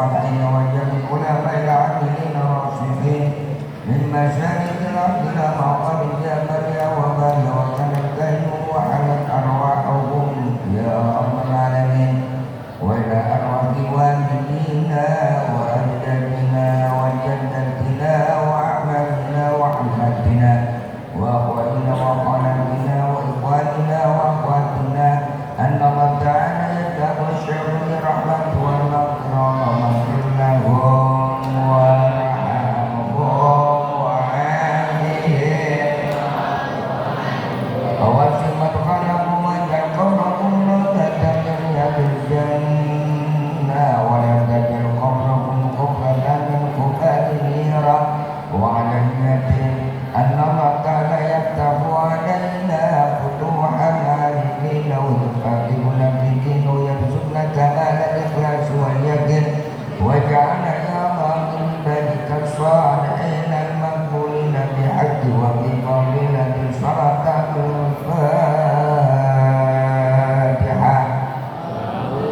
الصالحين وجميع العلماء العاملين الراشدين من مشارق الأرض إلى مغرب جبلها وبال وتنزل وحلت أرواحهم يا رب العالمين وإلى أرواح والدينا وأجدادنا وجدتنا وأعمامنا وعماتنا وأخواننا وخالاتنا وإخواننا وأخواتنا أن الله تعالى يدعو الشر برحمة والمغفرة ومغفر لهم وارحمهم وعافهم ووسع مدخلهم واجعل قبرهم روضة من رياض الجنة ولا تجعل قبرهم قبة من قبات النيران وعلى النية أن الله تعالى يفتح علينا فتوح العارفين ويفقهنا في الدين ويرزقنا كمال الإخلاص واليقين وجعلنا يا الله من ذلك الصالحين المقبولين بحق وبفضيلة صلاة الفاتحة.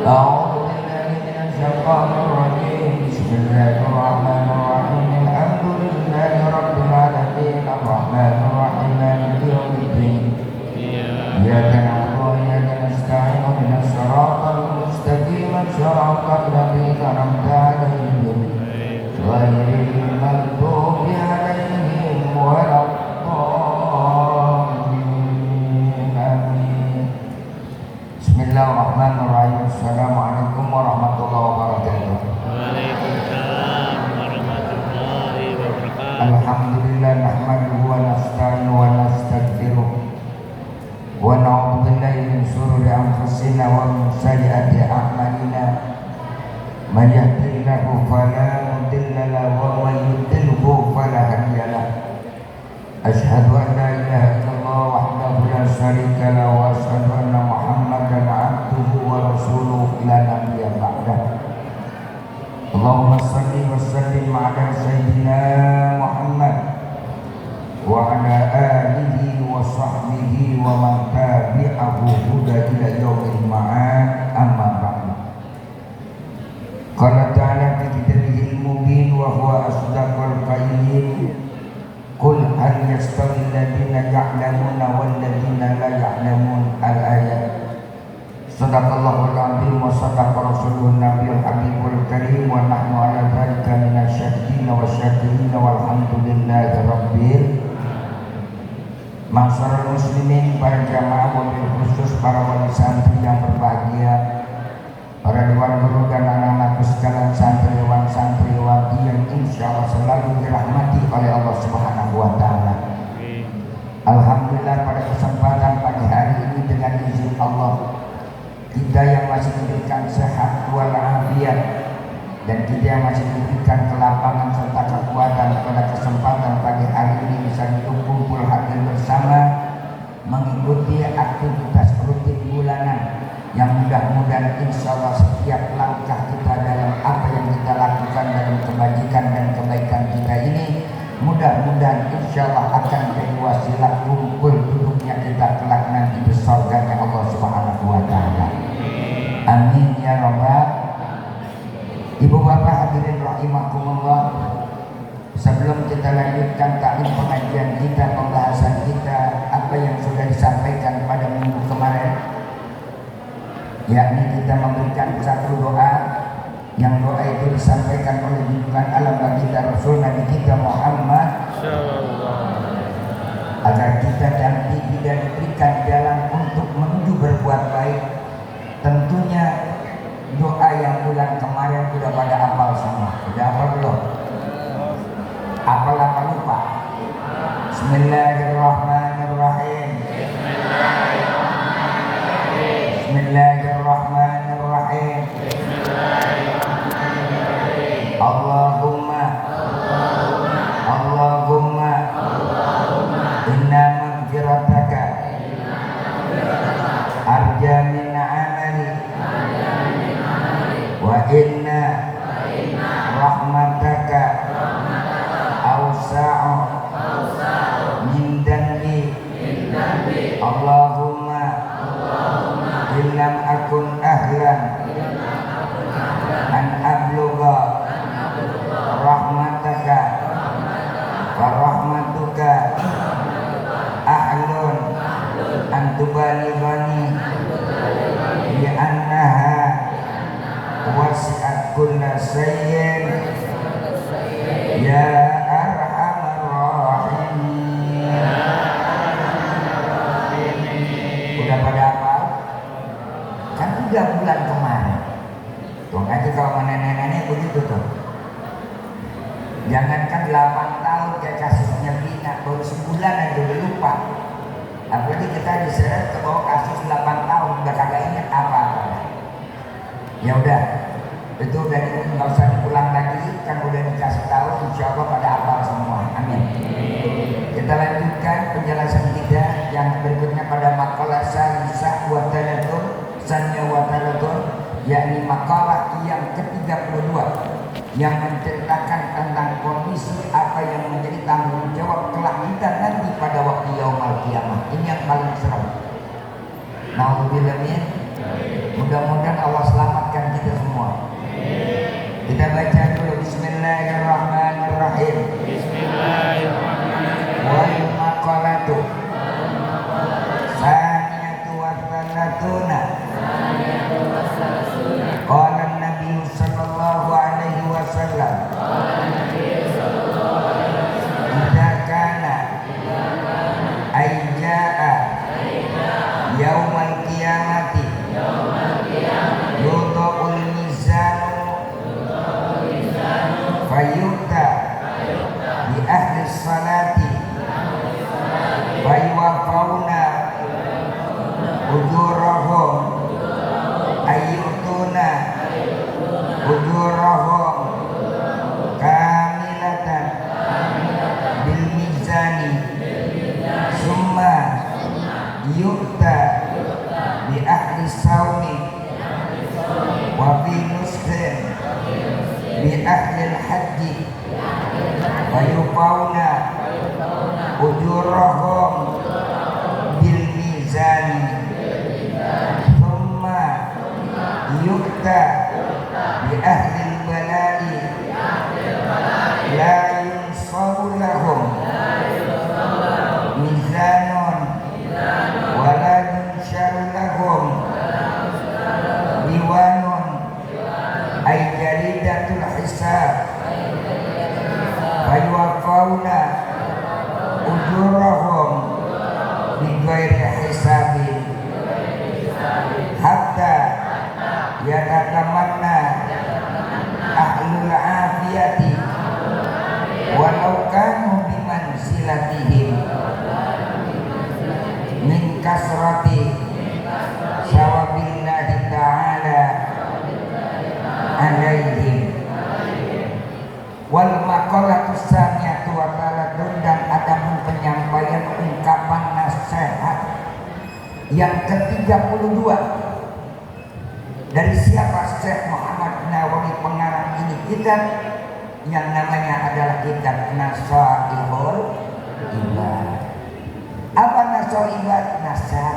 أعوذ بالله من الشيطان الرجيم بسم الله الرحمن الرحيم الحمد لله رب العالمين الرحمن الرحيم مالك يوم الدين إياك نعبد وإياك نستعين اهدنا الصراط المستقيم صراط الذين أنعمت عليهم غير المغضوب عليهم ولا الضالين آمين. Bismillahirrahmanirrahim. Assalamualaikum warahmatullahi wabarakatuh. Waalaikumsalam warahmatullahi wabarakatuh. Alhamdulillah nahmaduhu wa nasta'inuhu wa nastaghfiruh wa na'udzu billahi min shururi anfusina wa min sayyiati a'malina. May yahdihillahu fala mudilla lahu wa may yudlilhu fala hadiya lahu. Asyhadu an la ilaha illallah wahdahu la syarika lahu wa asyhadu anna Muhammadan 'abduhu wa rasuluhu la nabiyya ba'dahu. Allahumma salli wa sallim ala sayyidina Muhammad wa ala alihi wa sahbihi wa man tabi'ahu huda ila yaumil ma'ad amma ba'du. Qala ta'ala fi kitabihil mubin wa huwa asdaqul qailin qul hal yastawi alladhina ya'lamuna wal ladhina la ya'lamun al-ayat. Sadaqallahul azim wa sadaqa rasulun nabiyul habibul karim wa nahnu ala dzalika minasyahidin wa syakirin walhamdulillahi rabbil Masyarul muslimin, para jamaah wabil khusus para wali santri yang berbahagia, para dewan guru dan anak-anakku sekalian santriwan santriwati yang insyaallah selalu dirahmati oleh Allah Subhanahu wa taala. Alhamdulillah pada kesempatan pagi hari ini dengan izin Allah, kita yang masih diberikan sehat walafiat dan kita yang masih diberikan kelapangan serta kekuatan pada kesempatan pagi hari ini bisa kumpul hadir bersama mengikuti aktivitas rutin bulanan yang mudah-mudahan insya Allah setiap langkah kita dalam apa yang kita lakukan dalam kebajikan dan kebaikan kita ini mudah-mudahan insya Allah akan menjadi wasilah kumpul duduknya kita kelak nanti di surganya Allah Subhanahu wa taala. Amin ya rabbal. Ibu bapak hadirin rahimakumullah, sebelum kita lanjutkan taklim pengajian kita, pembahasan kita, apa yang sudah disampaikan pada minggu kemarin, yakni kita memberikan satu doa yang doa itu disampaikan oleh junjungan alam baginda Rasul Nabi kita Muhammad agar kita nanti tidak diberikan jalan untuk menuju berbuat baik. Tentunya doa yang bulan kemarin sudah pada hafal semua. Sudah hafal belum? Hafal apa lupa? Bismillahirrahmanirrahim. Bismillahirrahmanirrahim. Allahumma inna maghfirataka arja min amali wa inna rahmataka awsa'u min dhanbi wasi'at kulla syai'in ya arhamar rahimin. Udah pada hafal? Kan 3 bulan kemarin. Tuh nanti kalau nenek-nenek begitu tuh. Jangankan 8 tahun kayak kasusnya Vina, baru sebulan aja udah lupa. Apalagi kita diseret ke bawah kasus 8 tahun udah kagak ingat apa-apa. Ya udah, itu udah nggak usah diulang lagi, kan udah dikasih tahu, insya Allah pada hafal semua. Amin. Kita lanjutkan penjelasan kita yang berikutnya pada makalah salisah wa talatun sanya wa talatun, yakni makalah yang ke-32 yang menceritakan tentang kondisi apa yang menjadi tanggung jawab kelak kita nanti pada waktu yaumul kiamah. Ini yang paling serem. Nauzubillah min. Mudah-mudahan Allah selamatkan kita semua. Kita baca dulu Bismillahirrahmanirrahim. Bismillahirrahmanirrahim. Wal maqalatu saniyatu wa thalatuna. Qala Nabi sallallahu alaihi wasallam, idza kana ayya'a yaumal qiyamati yudha'ul mizanu fayu'ta bi ahli salati fayuwaffawna ujurahum ayyutuna ujurahum kamilatan bil mizani summa yu'ta bi ahli saumi wa fi nusrin bi ahli al-hajji wa yufawna ujurahum bil mizani summa yu'ta bi ahli al-bala'i la yunsaru lahum mizanun wa la yunsharu lahum diwanun ay jaridatul hisab fayuwaffawna ujurahum bi ghairi hisabin hatta yatatamanna ahlul afiyati walau kanu bimansilatihim min kasrati sawabillahi ta'ala alaihim. Wal maqalatu saniyatu wa talatun, dan ada penyampaian ungkapan nasihat yang ke-32 dari siapa? Syekh Muhammad Nawawi, pengarang ini kitab yang namanya adalah kitab Nasaihul Ibad. Apa Nasaihul Ibad?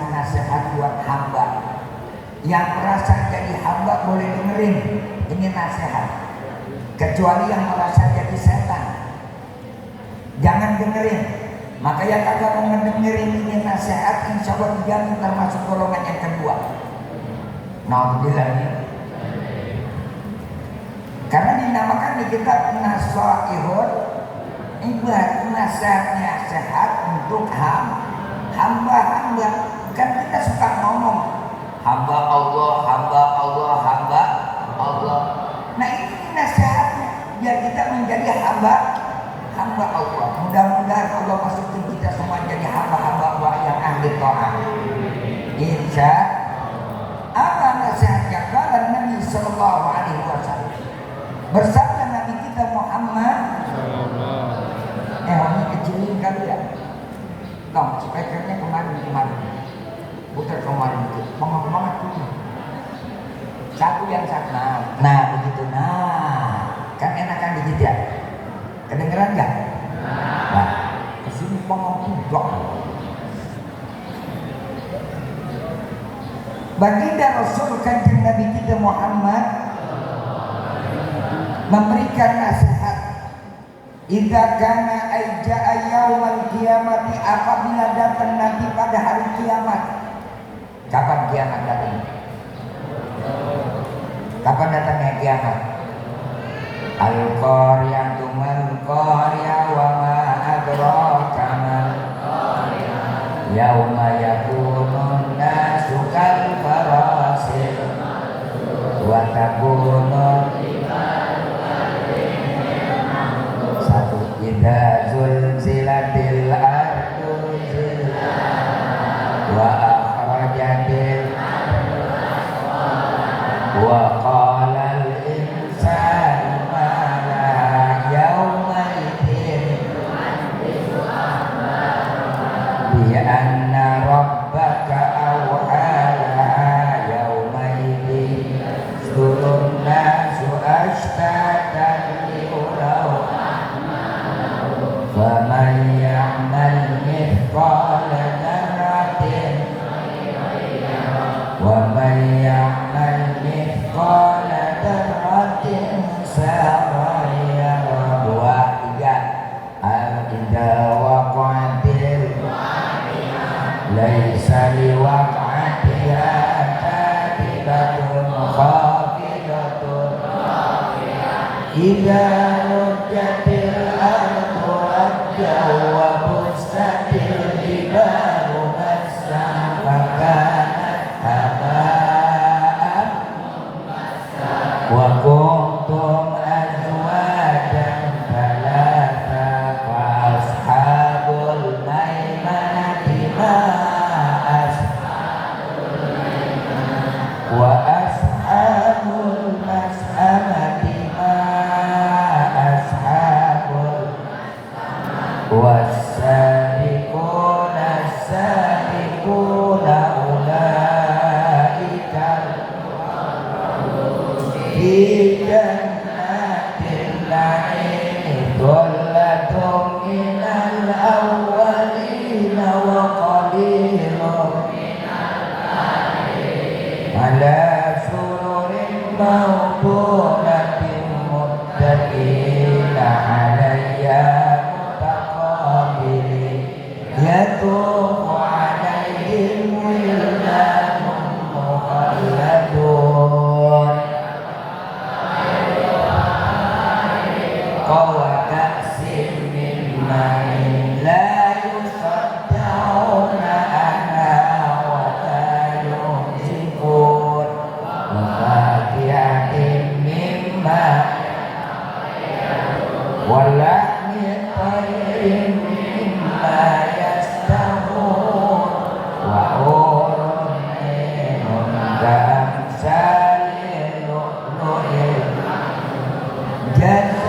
Nasihat buat hamba yang merasa jadi hamba, boleh dengerin ini nasihat. Kecuali yang merasa jadi setan, jangan dengerin. Maka yang kagak mau dengerin ini nasihat, insya Allah dijamin termasuk golongan yang kedua. Nauzubillah. Karena dinamakan di kitab Nasaihul Ibad, nasihatnya sehat untuk hamba-hamba. Kan kita suka ngomong hamba Allah, hamba Allah, hamba Allah. Nah ini nasihatnya biar kita menjadi hamba Allah. Mudah-mudahan Allah masukin kita semua jadi hamba-hamba Allah yang ahli taat. Insya apa nasihatnya? Kala Nabi sallallahu alaihi wasallam, bersabda Nabi kita Muhammad, ini kecilin kali ya. Dong, speakernya kemarin putar kemarin itu, bengong banget tuh. Satu yang satu, nah begitu, kan enakan dikit ya. Kedengeran nggak? Nah, kesini bengong juga. Baginda Rasul kanjeng Nabi kita Muhammad memberikan nasihat, idza kana ajaa yaumal qiyamati, apabila datang nanti pada hari kiamat. Kapan kiamat datang? Kapan datangnya kiamat? Al-qaryatu mal-qarya wa ma adraka mal-qarya yauma yakunun nasu kal farasil wa takunun satu idza zulzilatil ardu zilzalaha wa akhrajatil wa qala al-insanu ma laha yawma idzin bi anna rabbaka awhalaha yawma idzin yasdurun nasu ashtatan li'uraw faman ya'mal mithqala dzarratin wa man ya'mal mithqala dzarratin sarran yarah. Dua tiga al-idza waqa'atil laisa liwaqa'atiha kadibatun khafidatun idza rujjatil ardu rajja wa busatil jibalu massan fakanat haba'an wa kuntum azwajan thalatha fa ashabul maimanati ma wa ashabul mas'amati ma ashabul was-sabiquna as-sabiquna ulaika fi jannatin na'im thullatun minal awwalina wa qalilun ala sururin mawdunatin muttaqina 'alayha mutaqabilin yatufu 'alayhim wildanun mukhalladun wa ka'sin min ma'in la yusaddauna anha wa la yunzifun wa fakihatin mimma wa lahmi tayrin mimma yashtahun wa hurun 'ainun ka'amsalil lu'lu'il jazaan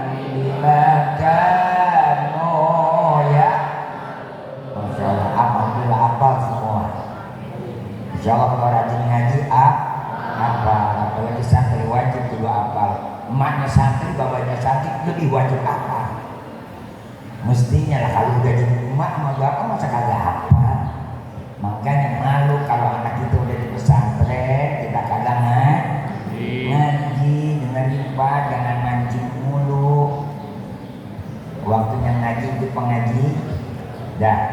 bima kanu ya. Masya Allah, alhamdulillah hafal semua. Insya Allah kalau rajin ngaji hafal, apalagi santri wajib juga hafal. Emaknya santri, bapaknya santri lebih wajib hafal. Mestinya lah, kalau udah jadi emak sama bapak masa kagak hafal. Makanya malu kalau anak kita udah di pesantren kita kagak ngaji dengan lipat, jangan mancing mulu. Waktunya ngaji itu pengaji. Dah.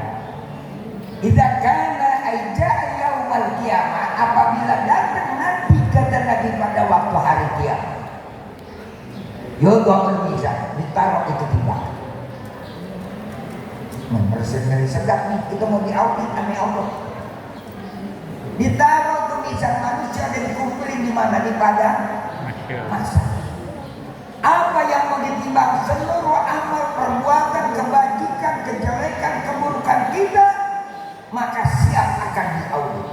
Idza kana aija yaumal qiyamah, apabila datang nanti kata Nabi pada waktu hari kiamat. Yudha'ul mizan, ditaruh itu timbangan. Ngeri sedap nih, kita mau diaudit sama Allah. Ditaruh tuh mizan manusia dan dikumpulin di mana? Di padang mahsyar. Apa yang mau ditimbang? Seluruh amal perbuatan, kebajikan, kejelekan, keburukan kita, maka siap akan diaudit.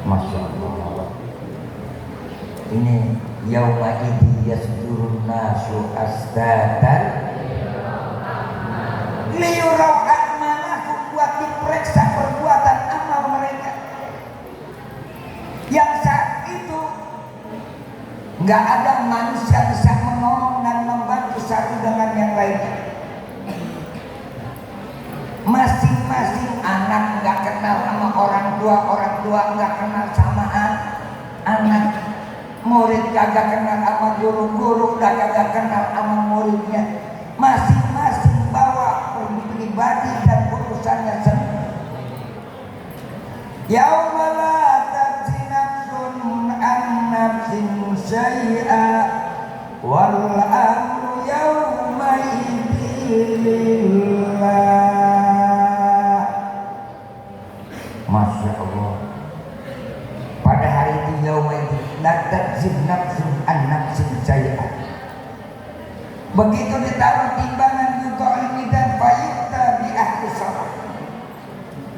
Masya Allah. Ini yauma idzi yasdurun nasu asdatan liyurau a'malahum, buat diperiksa perbuatan amal mereka. Yang saat itu nggak ada manusia bisa menolong dan membantu satu dengan yang lainnya. Masing-masing anak nggak kenal sama orang tua nggak kenal sama anak, murid kagak kenal sama guru kagak kenal sama muridnya. Masing-masing bawa pribadi dan urusannya sendiri. Yauma la tajzi nafsun an nafsin syai'a wal amru yauma idzin lillah. Masya Allah. Pada hari itu yauma idzin la tajzi nafsun an nafsin syai'a. Begitu ditaruh timbangan yuqal midan fayuta bi ahli shalah,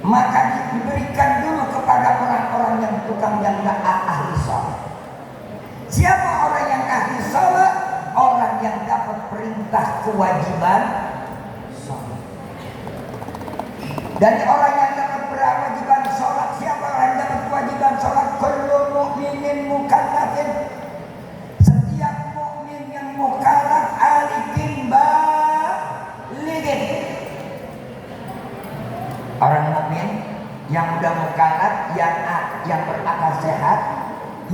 maka diberikan dulu kepada orang-orang yang tukang yang gak ahli shalah. Siapa orang yang ahli shalah? Orang yang dapat perintah kewajiban shalah. Dari orang yang dapat kewajiban sholat, siapa orang yang dapat kewajiban sholat? Kullu mu'minin mukallafin, setiap mukmin yang mukallaf alifin balighin. Orang mukmin yang udah mukallaf, yang berakal sehat,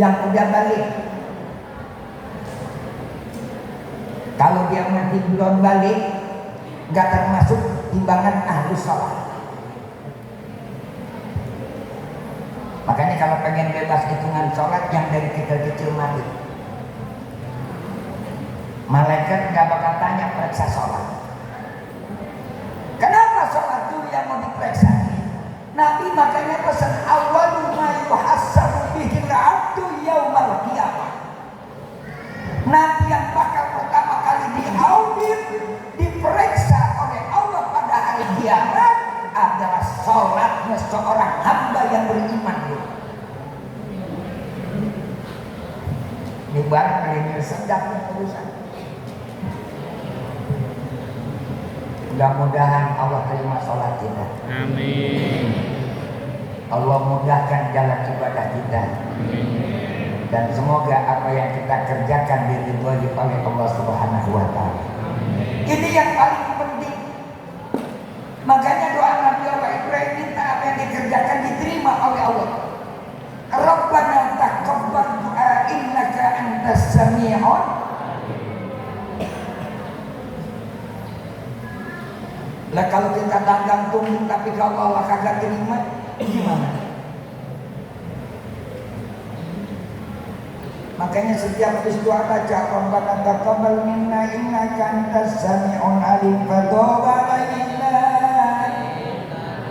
yang udah balik. Kalau dia masih belum balik, gak termasuk timbangan ahli sholat. Makanya kalau pengen bebas hitungan sholat, yang dari kecil-kecil mati, malaikat gak bakal tanya periksa sholat. Kenapa sholat dulu yang mau diperiksa? Nabi makanya pesan awwalu ma yuhassabu bihil abdu yaumal qiyamah. Nabi yang bakal pertama kali diaudit, diperiksa oleh Allah pada hari kiamat adalah sholatnya seorang hamba yang beriman dulu. Ini barang ini sedapnya urusan. Mudah-mudahan Allah terima sholat kita. Amin. Allah mudahkan jalan ibadah kita. Dan semoga apa yang kita kerjakan diridhoi oleh Allah Subhanahu wa taala. Ini yang paling penting. Makanya doa Nabi Allah Ibrahim minta apa yang dikerjakan diterima oleh Allah. Rabbana taqabbal du'a innaka antas sami'un. Lah kalau kita dagang tunggu tapi kalau Allah kagak terima, gimana? Makanya setiap doa baca Rabbana taqabbal minna innaka antas sami'un alim fatuba alaina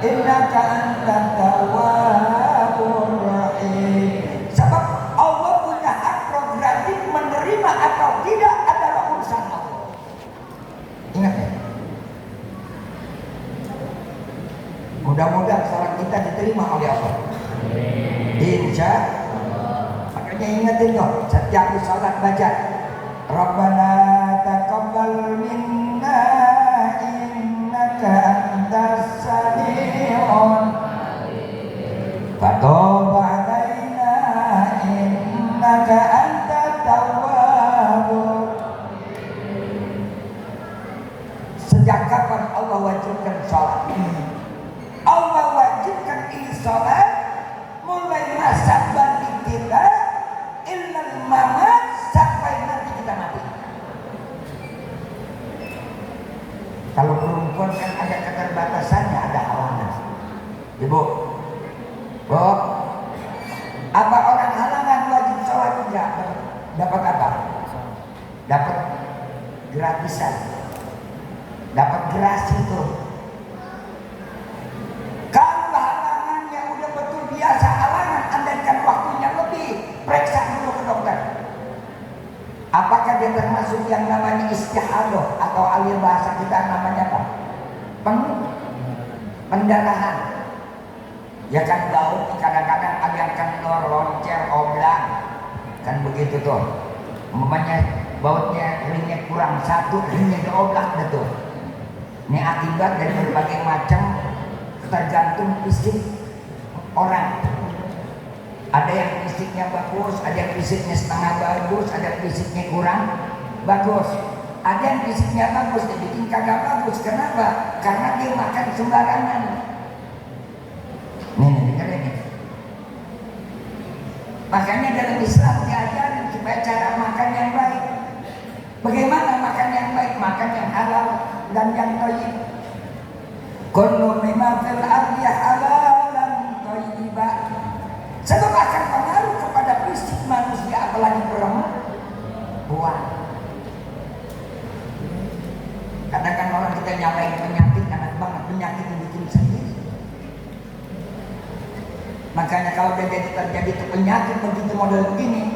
innaka antat tawwabur rahim. Sebab Allah punya hak prerogatif menerima atau tidak adalah urusan Allah. Ingat ya. Mudah-mudahan salat kita diterima oleh Allah. Insya Allah. Makanya ingatin dong, setiap salat baca Rabbana taqabbal minna innaka antas sami'un fatub alaina innaka antat tawwabur. Sejak kapan Allah wajibkan salat? Allah wajibkan ini salat mulai masa balik kita illal mamat sampai nanti kita mati. Kalau perempuan kan ada keterbatasannya, ada halangan. Ibu, Bu, apa orang halangan wajib salat enggak? Dapat apa? Dapat gratisan. Dapat gerasi itu. Kalau halangan yang udah betul biasa halangan, andaikan waktunya lebih, periksa dulu ke dokter. Apakah dia termasuk yang namanya istihadah atau alih bahasa kita namanya apa? Pendarahan. Ya kan bau, kadang-kadang ada yang kendor, loncer, oblang, kan begitu tuh. Umpamanya bautnya ringnya kurang satu, ringnya dioblak dah tuh. Ini akibat dari berbagai macam tergantung fisik orang. Ada yang fisiknya bagus, ada yang fisiknya setengah bagus, ada yang fisiknya kurang bagus. Ada yang fisiknya bagus, dibikin kagak bagus. Kenapa? Karena dia makan sembarangan. Nih, dengerin nih. Makanya dalam Islam diajarin supaya cara makan yang baik. Bagaimana makan yang baik? Makan yang halal dan yang thayyib. Kullu mimma fil ardi halalan thayyiban. Sebab akan pengaruh kepada fisik manusia, apalagi perempuan. Kadang-kadang orang kita nyalain penyakit, enak banget penyakit yang bikin sendiri. Makanya kalau terjadi penyakit begitu model begini,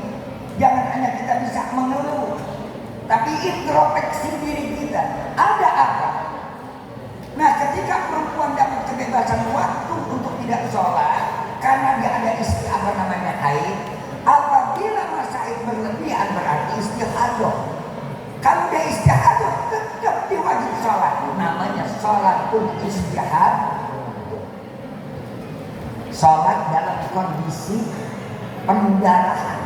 jangan hanya kita bisa mengeluh, tapi introspeksi diri kita. Ada apa? Nah, ketika perempuan dapat kebebasan waktu untuk tidak sholat karena dia ada haid, apabila masa haid berlebihan berarti istihadah. Kalau dia istihadah tetap diwajib sholat. Namanya sholatul istihadah. Sholat dalam kondisi pendarahan.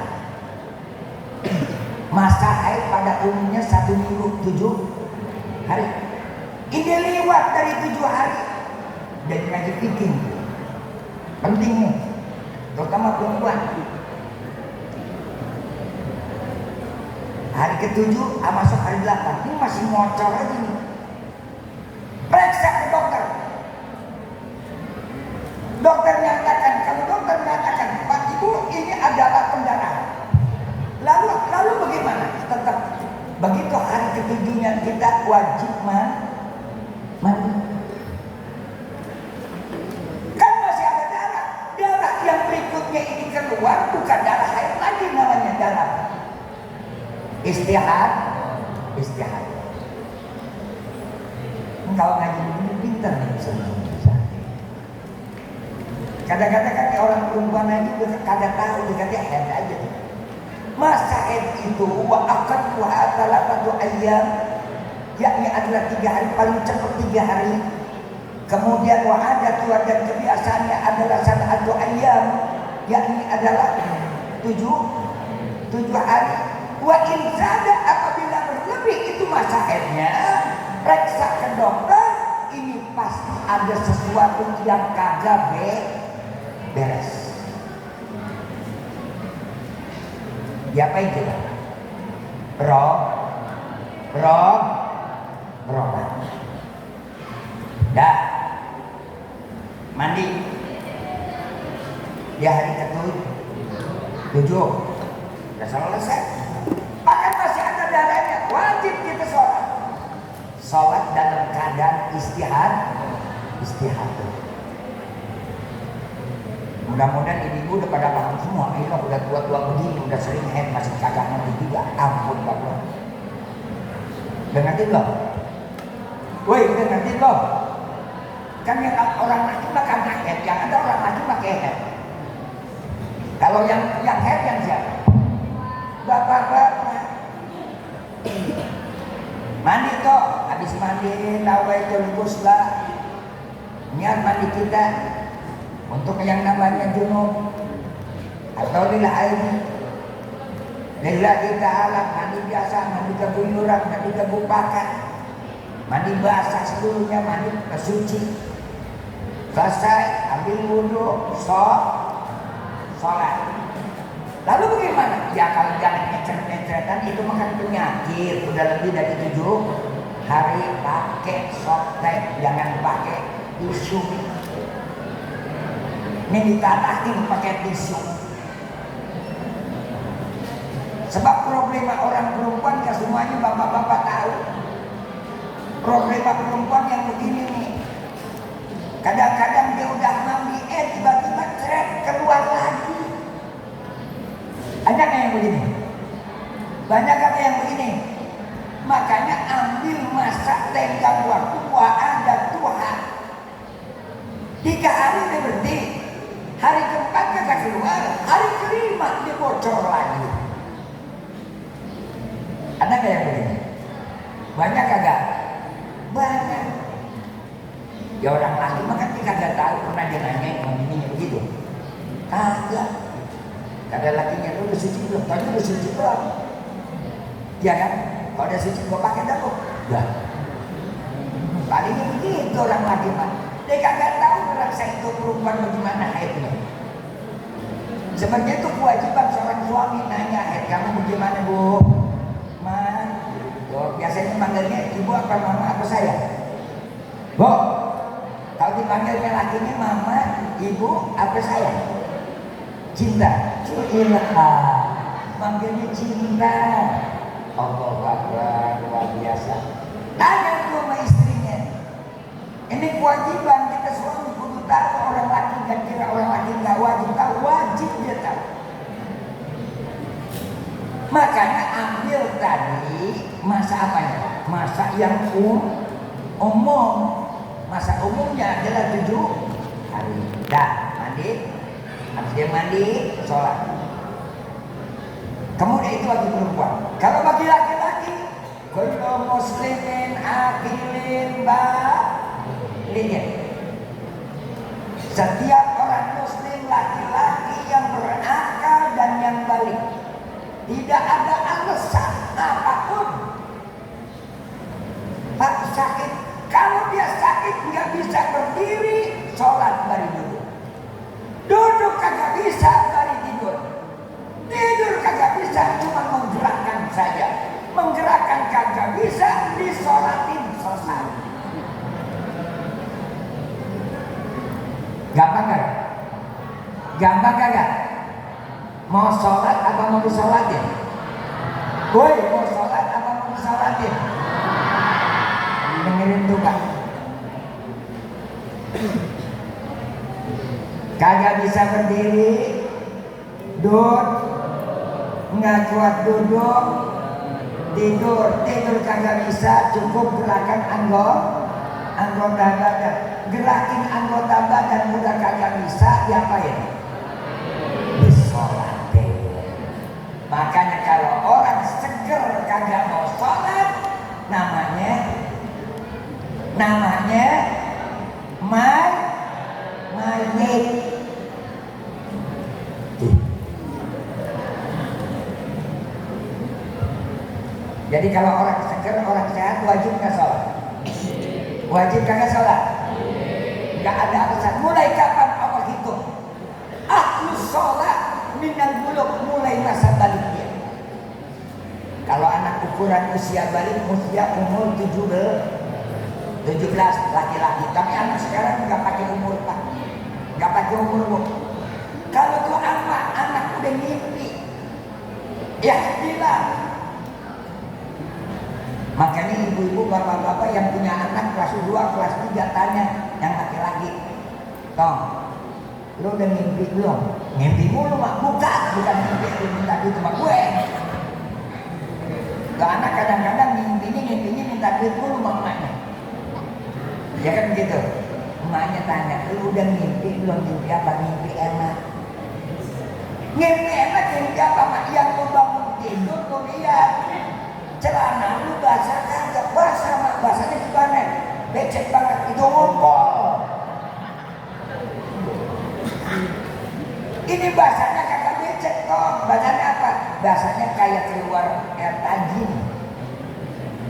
Masa haid pada umumnya 1 minggu 7 hari. Ini lewat dari 7 hari. Dan lagi bikin penting nih, terutama perempuan. Hari ke-7 masuk hari 8, ini masih ngocor aja nih. Periksa ke dokter. Dokter menyatakan, kalau dokter menyatakan, Pak Ibu ini adalah pendarahan. Lalu bagaimana? Tetap begitu hari ke-7-nya kita wajib mandi. Kan masih ada darah. Darah yang berikutnya ini keluar bukan darah haid lagi, namanya darah istihadah. Kalau ngaji ini pintar nih bisa. Kadang-kadang kan orang perempuan aja udah kagak tahu, dia haid aja. Masa haid itu akan adalah 1 ayam, yakni adalah 3 hari, paling cepat 3 hari. Kemudian ada dan kebiasaannya adalah 1 ayam, yakni adalah 7 hari. Wa insada, apabila berlebih itu masa haidnya, periksa ke dokter. Ini pasti ada sesuatu yang kagak beres. Diapain kita? Berobat. Dah mandi. Di hari ke-7 udah selesai. Bahkan masih ada darahnya, wajib kita sholat. Sholat dalam keadaan istihadah. Mudah-mudahan ibu udah pada paham semua. Ini udah tua-tua begini, udah sering haid masih kagak ngerti juga. Ampun Bapak. Udah ngerti belum? Woi, udah ngerti belum? Kan yang orang laki makan haid, yang ada orang laki pakai haid. Kalau yang haid yang siapa? Bapak-bapak. Mandi toh, habis mandi nawaitul ghusla. Niat mandi kita untuk yang namanya junub atau lil haid. Lillahi ta'ala, mandi biasa, mandi keguyuran, mandi kebupakan, mandi basah seluruhnya, mandi kesuci. Selesai, ambil wudhu, sholat. Lalu bagaimana? Ya kalau jangan ngecret-ngecretan, itu makan penyakit. Udah lebih dari 7 hari pakai softtek, jangan pakai tisu. Ini ditatahin pakai tisu. Sebab problema orang perempuan ya semuanya bapak-bapak tahu. Problema perempuan yang begini nih. Kadang-kadang dia udah mandi, tiba-tiba cret keluar lagi. Ada yang begini? Banyak yang begini. Makanya ambil masa tenggang waktu ada Tuhan. 3 hari dia berhenti. Hari ke-4 kagak keluar. Hari ke-5 dia bocor lagi. Ada yang begini? Banyak kagak? Banyak. Ya orang laki makan dia kagak tahu, pernah dia nanya begini begitu. Kagak. Kata lakinya, lu udah suci belum? Tadi udah suci belum? Iya kan? Kalau udah suci gua pakai dah kok. Udah. Palingnya begitu orang laki mah. Dia kagak tahu merasa itu perempuan bagaimana haidnya. Sebenarnya itu kewajiban seorang suami nanya, haid kamu bagaimana Bu? Man, biasanya manggilnya ibu apa mama apa saya? Bu, kalau dipanggilnya lakinya mama, ibu apa saya? cinta. Ilham, manggilnya cinta. Allah Akbar, luar biasa. Tanya tuh sama istrinya. Ini kewajiban kita suami kudu tahu. Orang laki kan kira orang laki nggak wajib tahu, wajib dia tahu. Makanya ambil tadi masa apanya? Masa yang umum. Masa umumnya adalah 7 hari. Dah mandi, habis dia mandi, sholat. Kemudian itu bagi perempuan. Kalau bagi laki-laki, kullu muslimin aqilin balighin. Setiap orang muslim laki-laki yang berakal dan yang balik. Tidak ada alasan apapun. Pak sakit, kalau dia sakit nggak bisa berdiri, sholat bari duduk. Duduk kagak bisa bari tidur. Tidur kagak bisa, cuma menggerakkan saja. Menggerakkan kagak bisa, disolatin selesai. Gampang gak? Gampang kagak? Mau sholat apa mau disolatin? Woi, mau sholat apa mau disolatin? Dengerin tuh Pak. Kagak bisa berdiri, duduk, nggak kuat duduk, tidur kagak bisa, cukup gerakan anggota badan. Gerakin anggota badan udah kagak bisa, diapain? Disolatin. Makanya kalau orang seger kagak mau sholat, namanya mayit. Jadi kalau orang seger, orang sehat wajib nggak sholat? Wajib kagak sholat? Nggak ada alasan. Mulai kapan Allah hitung? Ahlus sholat minal buluk, mulai masa balik dia. Kalau anak ukuran usia balik, usia umur 17 laki-laki. Tapi anak sekarang nggak pakai umur Pak, nggak pakai umur Bu. Kalau tuh anak udah mimpi, ya bilang. Makanya ibu-ibu, bapak-bapak yang punya anak kelas 2, kelas 3 tanya yang laki-laki, Tong, lu udah mimpi belum? Mimpi mulu Mak, bukan mimpi lu minta duit sama gue. Gak anak kadang-kadang mimpinya minta duit mulu sama emaknya. Ya kan begitu. Emaknya tanya, lu udah mimpi belum? Mimpi apa? Mimpi enak. Mimpi enak mimpi apa Mak? Yang lu bangun tidur lu lihat celana lu basah kagak? Basah Mak. Basahnya gimana? Becek banget, itu ngumpul. Ini basahnya kagak becek toh. Basahnya apa? Basahnya kayak keluar air tajin.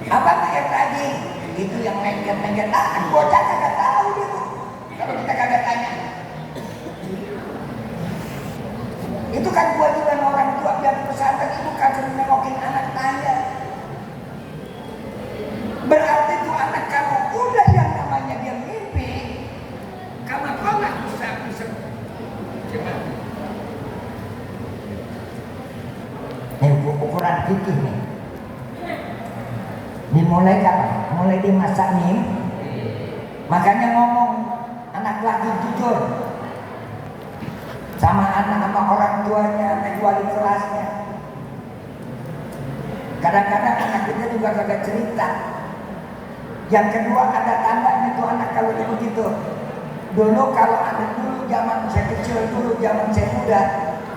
Apa tuh air tajin? Itu yang lengket-lengket. Kan bocah kagak tahu gitu. Kalau kita kagak tanya. Itu kan kewajiban orang tua biar pesantren itu kagak nengokin anak tanya. Berarti itu anak kamu udah yang namanya dia mimpi, kamu nggak bisa. Gimana? Ini ukuran fikih nih. Dimulai kapan? Mulai di masa mimpi. Makanya ngomong anak laki jujur sama orang tuanya, sama wali kelasnya. Kadang-kadang anak kita juga kagak cerita. Yang kedua ada tandanya tuh anak kalau dia begitu. Dulu kalau anak dulu zaman saya kecil, dulu zaman saya muda,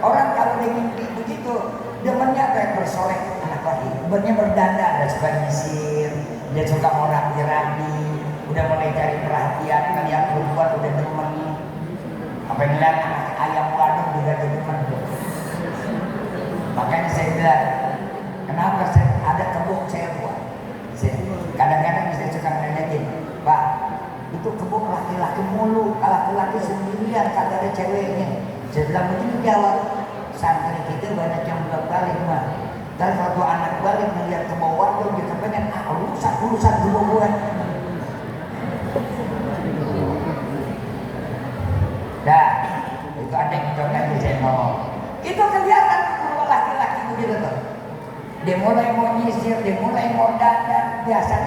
orang kalau dia mimpi begitu, demennya kayak bersolek anak laki, demennya berdandan dan sebagainya. Dia suka mau rapi-rapi, udah mulai cari perhatian, ngeliat perempuan udah demen. Apa yang ngeliat anak ayam waduk juga demen. Makanya saya bilang, kenapa saya ada kebun saya buat? Kadang-kadang saya suka ngeledekin, Pak, itu kebun laki-laki mulu, laki-laki sendirian, kagak ada ceweknya. Saya bilang begini jawab, santri kita banyak yang belum balik Pak. Dan kalau anak balik melihat ke bawah, dia kepengen, urusan ke bawah. Dah, itu ada yang contohnya saya ngomong. dia mulai mau nyisir, dia mulai mau dandan, biasanya